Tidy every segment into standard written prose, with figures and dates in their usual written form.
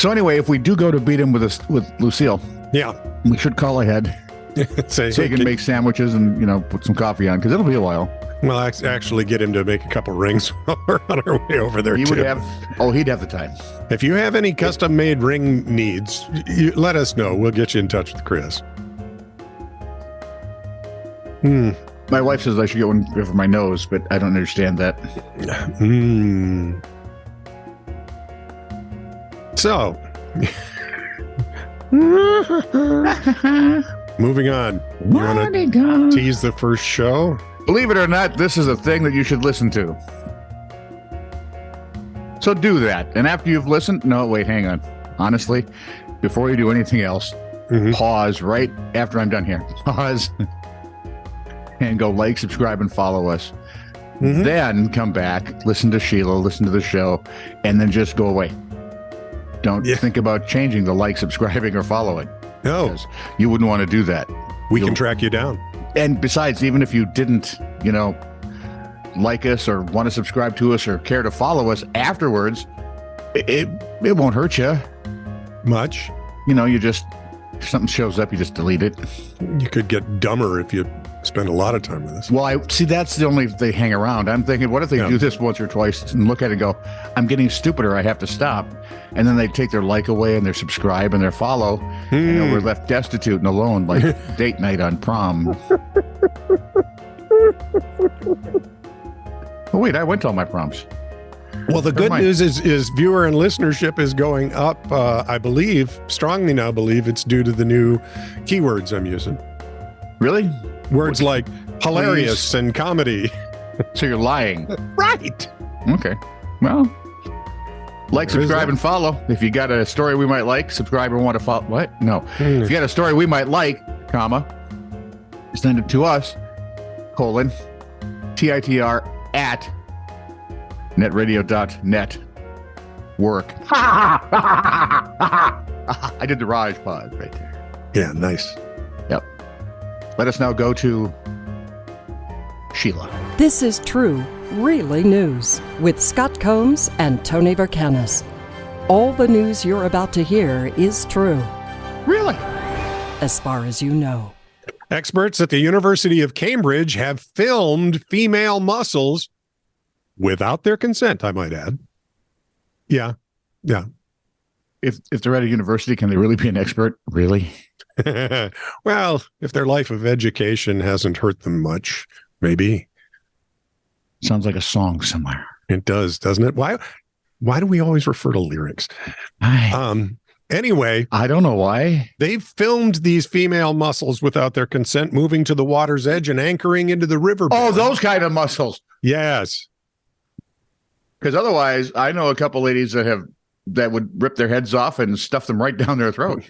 So anyway, if we do go to beat him with Lucille, Yeah. we should call ahead Say, so he can make sandwiches and put some coffee on, because it'll be a while. Well, actually get him to make a couple rings while we're on our way over there. He'd have the time. If you have any custom-made ring needs, let us know. We'll get you in touch with Chris. My wife says I should get one for my nose, but I don't understand that. So, moving on. You want to tease the first show? Believe it or not, this is a thing that you should listen to. So do that. And after you've listened, no, wait, hang on. Honestly, before you do anything else, pause right after I'm done here. Pause and go like, subscribe, and follow us. Then come back, listen to Sheila, listen to the show, and then just go away. Don't think about changing the like, subscribing, or following. No. You wouldn't want to do that. We can track you down. And besides, even if you didn't, like us or want to subscribe to us or care to follow us afterwards, it won't hurt you Much. You just, if something shows up, you just delete it. You could get dumber if you spend a lot of time with us. Well, that's the only they hang around. I'm thinking, what if they do this once or twice and look at it and go, I'm getting stupider, I have to stop. And then they take their like away and their subscribe and their follow. And we're left destitute and alone, like date night on prom. Oh, wait, I went to all my proms. Well, the good news is viewer and listenership is going up. I strongly now believe it's due to the new keywords I'm using. Really? Words like hilarious and comedy. So you're lying. Right. Okay. Well, like, subscribe, and follow. If you got a story we might like, subscribe or want to follow. What? No. If you got a story we might like, send it to us, TITR at netradio.net. Work. I did the Raj pause right there. Yeah, nice. Yep. Let us now go to Sheila. This is True, Really News with Scott Combs and Tony Vercanis. All the news you're about to hear is true. Really? As far as you know. Experts at the University of Cambridge have filmed female muscles without their consent, I might add. Yeah. If they're at a university, can they really be an expert? Really? Well, if their life of education hasn't hurt them much, maybe. Sounds like a song somewhere. It does, doesn't it? Why do we always refer to lyrics? Anyway, I don't know why. They've filmed these female mussels without their consent, moving to the water's edge and anchoring into the river. Oh, those kind of mussels. Yes. Because otherwise, I know a couple ladies that would rip their heads off and stuff them right down their throat.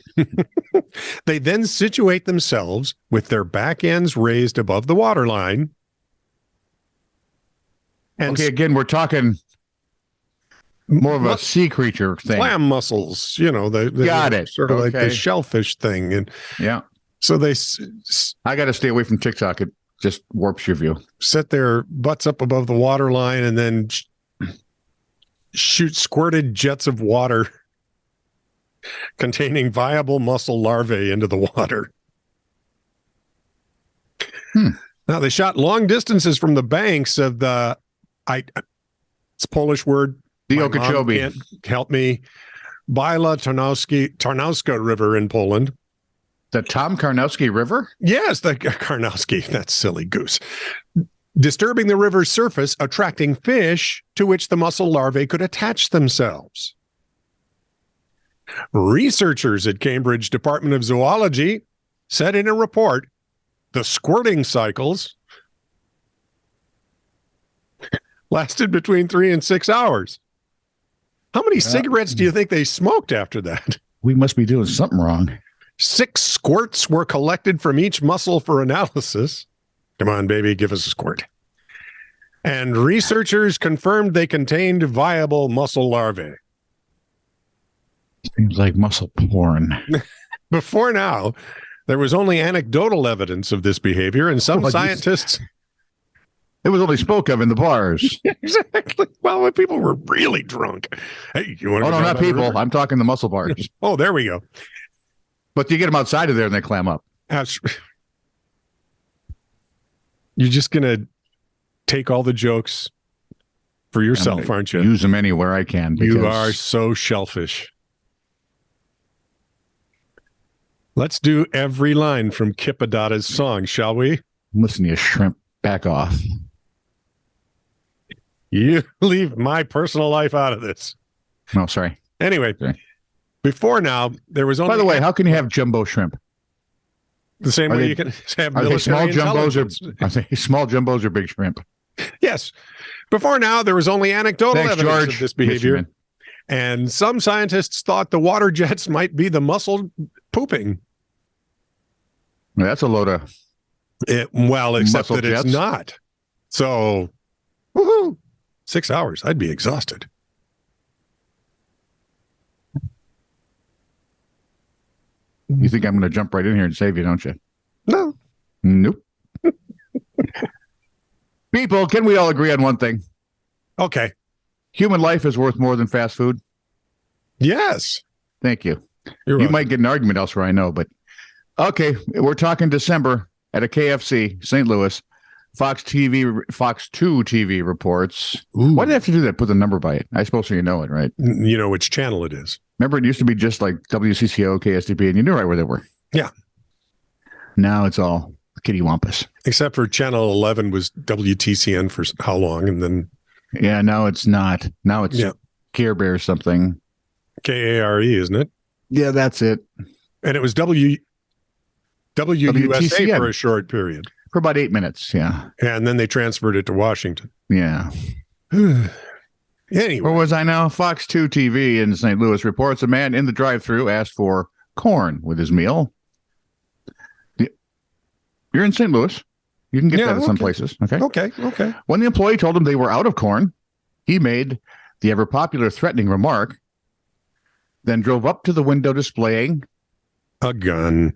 They then situate themselves with their back ends raised above the waterline. And okay, again, we're talking more of a sea creature thing. Clam mussels, they got it. Sort of like the shellfish thing. And yeah. So I got to stay away from TikTok. It just warps your view. Set their butts up above the waterline and then shoot squirted jets of water containing viable mussel larvae into the water. Now, they shot long distances from the banks of it's a Polish word. The Okeechobee. Can't help me. Bila Tarnowska River in Poland. The Tom Karnowski River? Yes, the Karnowski. That's silly goose. Disturbing the river's surface, attracting fish to which the mussel larvae could attach themselves. Researchers at Cambridge Department of Zoology said in a report, the squirting cycles lasted between 3 and 6 hours. How many cigarettes do you think they smoked after that? We must be doing something wrong. 6 squirts were collected from each mussel for analysis. Come on, baby, give us a squirt. And researchers confirmed they contained viable mussel larvae. Seems like mussel porn. Before now, there was only anecdotal evidence of this behavior, and some scientists It was only spoke of in the bars. Exactly. Well, when people were really drunk. Hey, you want to? Oh, no, not people. I'm talking the muscle bars. Oh, there we go. But you get them outside of there and they clam up. You're just going to take all the jokes for yourself, aren't you? Use them anywhere I can. You are so shellfish. Let's do every line from Kip Adada's song, shall we? Listen to you, shrimp. Back off. You leave my personal life out of this. No, sorry. Anyway, before now, there was only... By the way, how can you have jumbo shrimp? The same way you can have military intelligence. Are they small jumbos or big shrimp? Yes. Before now, there was only anecdotal evidence of this behavior. Yes, and some scientists thought the water jets might be the mussel pooping. That's a load of... Well, except that jets. It's not. So, woohoo! 6 hours. I'd be exhausted. You think I'm going to jump right in here and save you, don't you? No. Nope. People, can we all agree on one thing? Okay. Human life is worth more than fast food. Yes. Thank you. You might get an argument elsewhere, I know, but okay. We're talking December at a KFC, St. Louis. Fox 2 TV reports. Ooh. Why did they have to do that? Put the number by it. I suppose so you know it, right? You know which channel it is. Remember, it used to be just like WCCO, KSTP, and you knew right where they were. Yeah. Now it's all kitty wampus. Except for channel 11 was WTCN for how long? And then... Yeah, now it's not. Now it's Care Bear something. KARE, isn't it? Yeah, that's it. And it was WUSA WTCN. for a short period. For about 8 minutes, yeah. And then they transferred it to Washington. Yeah. Anyway. Where was I now? Fox 2 TV in St. Louis reports a man in the drive-thru asked for corn with his meal. You're in St. Louis. You can get that at some places. Okay. Okay. When the employee told him they were out of corn, he made the ever-popular threatening remark, then drove up to the window displaying a gun.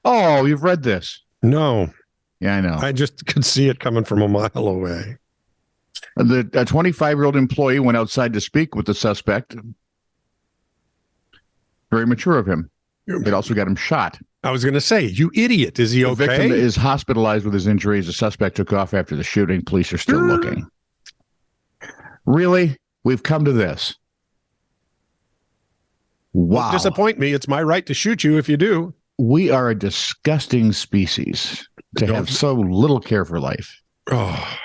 Oh, you've read this. No. Yeah, I know. I just could see it coming from a mile away. A 25-year-old employee went outside to speak with the suspect. Very mature of him. It also got him shot. I was going to say, you idiot. Is he okay? The victim is hospitalized with his injuries. The suspect took off after the shooting. Police are still looking. Really? We've come to this. Wow. Don't disappoint me. It's my right to shoot you if you do. We are a disgusting species to have so little care for life. Oh.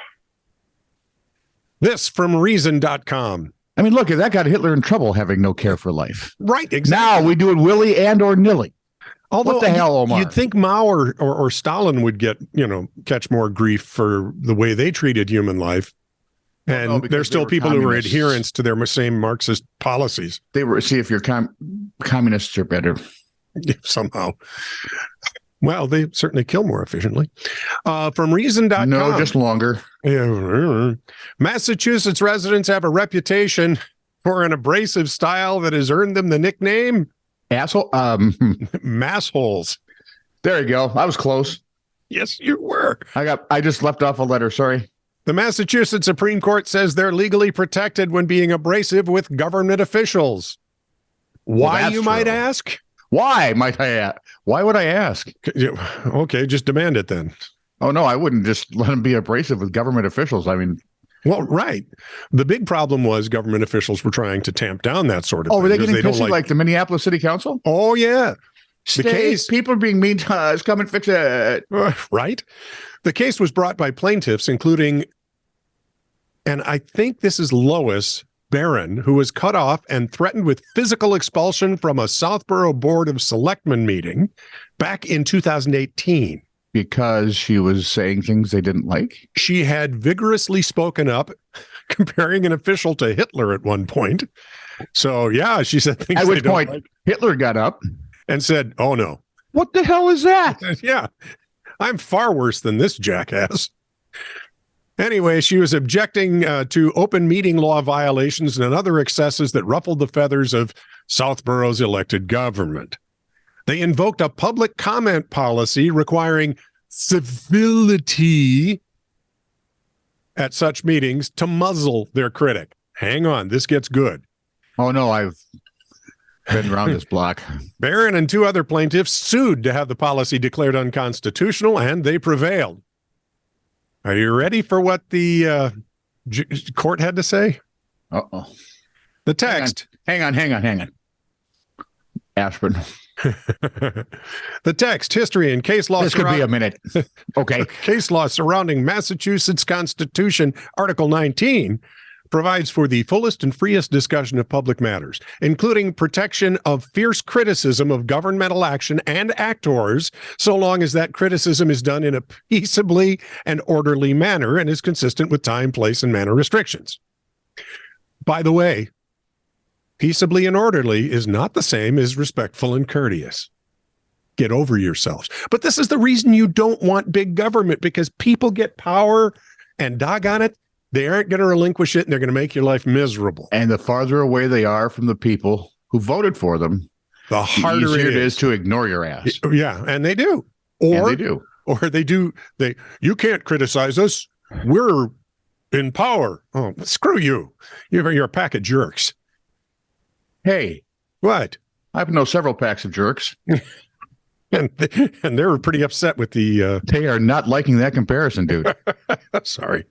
This from Reason.com. I mean, look, that got Hitler in trouble having no care for life. Right, exactly. Now we do it willy and or nilly. Although, what the hell, Omar? You'd think Mao or Stalin would catch more grief for the way they treated human life. And there's still people who are adherents to their same Marxist policies. They were, see, if you're communists are better. Somehow. Well, they certainly kill more efficiently. From Reason.com. No, just longer. Massachusetts residents have a reputation for an abrasive style that has earned them the nickname asshole. Massholes. There you go. I was close. Yes, you were. I just left off a letter. Sorry. The Massachusetts Supreme Court says they're legally protected when being abrasive with government officials. Why, you might ask? Why might I ask? Why would I ask? Okay, just demand it then. Oh, no, I wouldn't just let them be abrasive with government officials. I mean, well, right. The big problem was government officials were trying to tamp down that sort of thing. Oh, were they getting pissy like the Minneapolis City Council? Oh, yeah. The case, people are being mean to us. Come and fix it. Right. The case was brought by plaintiffs, including, and I think this is Lois Barron, who was cut off and threatened with physical expulsion from a Southborough Board of Selectmen meeting back in 2018. Because she was saying things they didn't like? She had vigorously spoken up, comparing an official to Hitler at one point. So, yeah, she said things at which point like. Hitler got up and said, oh, no. What the hell is that? Yeah, I'm far worse than this jackass. Anyway, she was objecting to open meeting law violations and other excesses that ruffled the feathers of Southborough's elected government. They invoked a public comment policy requiring civility at such meetings to muzzle their critic. Hang on, this gets good. Oh, no, I've been around this block. Barron and 2 other plaintiffs sued to have the policy declared unconstitutional, and they prevailed. Are you ready for what the court had to say? Uh-oh. The text. Hang on. Aspirin. The text, history, and case law. This could be a minute. Okay. Case law surrounding Massachusetts Constitution, Article 19, provides for the fullest and freest discussion of public matters, including protection of fierce criticism of governmental action and actors, so long as that criticism is done in a peaceably and orderly manner and is consistent with time, place, and manner restrictions. By the way, peaceably and orderly is not the same as respectful and courteous. Get over yourselves. But this is the reason you don't want big government, because people get power, and doggone it, they aren't going to relinquish it, and they're going to make your life miserable. And the farther away they are from the people who voted for them, the harder easier it is to ignore your ass. Yeah, and they do. And they do. Or they do. You can't criticize us. We're in power. Oh, screw you. You're a pack of jerks. Hey. What? I know several packs of jerks. and they were pretty upset with the... They are not liking that comparison, dude. Sorry.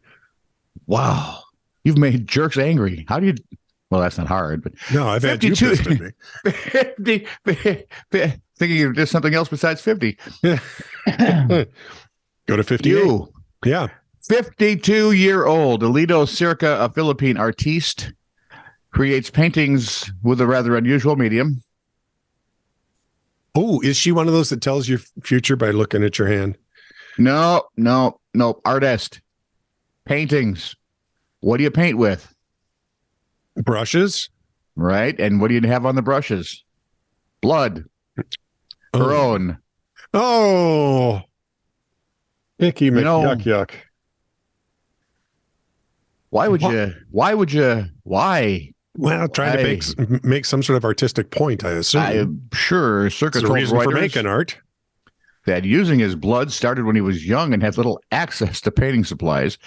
Wow. You've made jerks angry. How do you... Well, that's not hard, but... No, I've had you pissed at me. 50, thinking of just something else besides 50. Go to 58. You. Yeah. 52-year-old Alito Circa, a Philippine artiste, creates paintings with a rather unusual medium. Oh, is she one of those that tells your future by looking at your hand? No. Artist. Paintings. What do you paint with? Brushes. Right. And what do you have on the brushes? Blood. Her own. Oh. Icky, yuck. Why? Well, trying to make some sort of artistic point, I assume. I'm sure Circa told reason for Reuters making art. That using his blood started when he was young and had little access to painting supplies.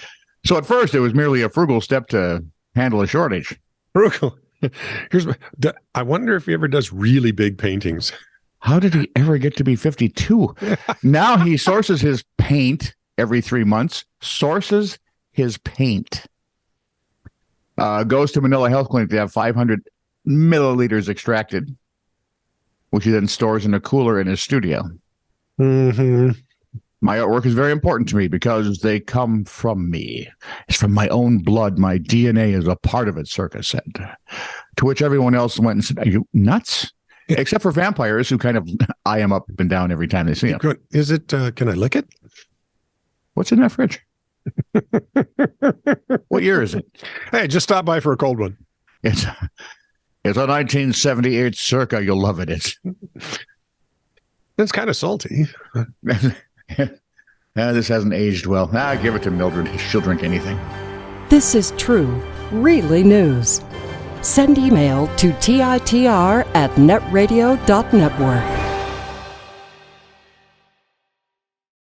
So at first, it was merely a frugal step to handle a shortage. Frugal. I wonder if he ever does really big paintings. How did he ever get to be 52? Now he sources his paint every 3 months. Sources his paint. Goes to Manila Health Clinic to have 500 milliliters extracted, which he then stores in a cooler in his studio. Mm-hmm. My artwork is very important to me because they come from me. It's from my own blood. My DNA is a part of it, Circa said. To which everyone else went and said, are you nuts? Yeah. Except for vampires who kind of eye him up and down every time they see him. Is it, can I lick it? What's in that fridge? What year is it? Hey, just stop by for a cold one. It's a 1978 Circa. You'll love it. It's kind of salty. This hasn't aged well. Give it to Mildred. She'll drink anything. This is true, really news. Send email to TITR@netradio.network.